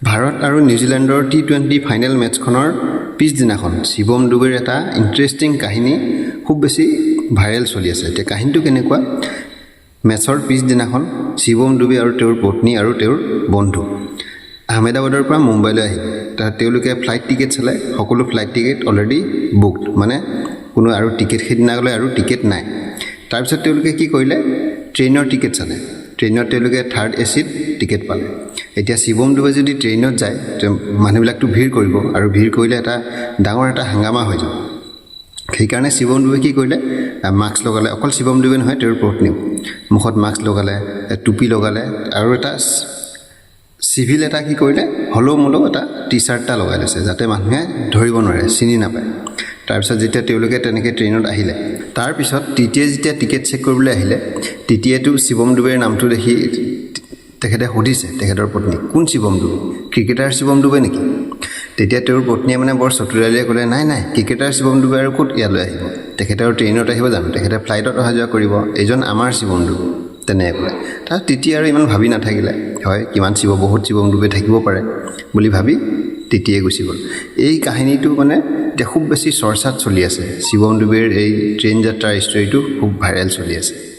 ভাৰত আৰু নিউজিলেণ্ডৰ T20 final মেটছখনৰ পিছদিনাখন শিৱম ডুবেৰ এটা ইণ্টাৰেষ্টিং কাহিনী খুব বেছি ভাইৰেল চলি আছে। এতিয়া কাহিনীটো কেনেকুৱা, মেটছৰ পিছদিনাখন শিৱম ডুবে আৰু তেওঁৰ পত্নী আৰু তেওঁৰ বন্ধু আহমেদাবাদৰ পৰা মুম্বাইলৈ আহিল। তেওঁলোকে ফ্লাইট টিকেট চালে, সকলো ফ্লাইট টিকেট অলৰেডি বুকড, মানে কোনো আৰু টিকেট সেইদিনালৈ আৰু টিকেট নাই। তাৰপিছত তেওঁলোকে কি কৰিলে, ট্ৰেইনৰ টিকেট চালে। ট্ৰেইনত তেওঁলোকে থাৰ্ড এচিত টিকেট পালে। এতিয়া শিৱম ডুবে যদি ট্ৰেইনত যায় মানুহবিলাকতো ভিৰ কৰিব, আৰু ভিৰ কৰিলে এটা ডাঙৰ এটা হাংগামা হৈ যাব। সেইকাৰণে শিৱম ডুবে কি কৰিলে, মাস্ক লগালে। অকল শিৱম ডুবে নহয়, তেওঁৰ পত্নীও মুখত মাস্ক লগালে, টুপি লগালে, আৰু এটা চিভিল এটা কি কৰিলে, হলৌ মলৌ এটা টি-চাৰ্ট এটা লগাই লৈছে, যাতে মানুহে ধৰিব নোৱাৰে, চিনি নাপায়। তাৰপিছত যেতিয়া তেওঁলোকে তেনেকৈ ট্ৰেইনত আহিলে, তাৰপিছত টিটিয়ে যেতিয়া টিকেট চেক কৰিবলৈ আহিলে, টিটিয়েতো শিৱম ডুবেৰ নামটো দেখি তেখেতে সুধিছে তেখেতৰ পত্নীক, কোন শিৱম ডুবে, ক্ৰিকেটাৰ শিৱম ডুবে নেকি? তেতিয়া তেওঁৰ পত্নীয়ে মানে বৰ চতুৰালীয়ে ক'লে, নাই নাই, ক্ৰিকেটাৰ শিৱম ডুবে আৰু ক'ত ইয়ালৈ আহিব, তেখেতে আৰু ট্ৰেইনত আহিব জানো, তেখেতে ফ্লাইটত অহা যোৱা কৰিব, এইজন আমাৰ শিৱম ডুবে, তেনেকৈ ক'লে। তাৰ তিতি আৰু ইমান ভাবি নাথাকিলে, হয় কিমান বহুত শিৱম ডুবে থাকিব পাৰে বুলি ভাবি তিতিয়ে গুচি গ'ল। এই কাহিনীটো মানে এতিয়া খুব বেছি চৰ্চাত চলি আছে, শিৱম ডুবেৰ এই ট্ৰেইন যাত্ৰাৰ ষ্টৰীটো খুব ভাইৰেল চলি আছে।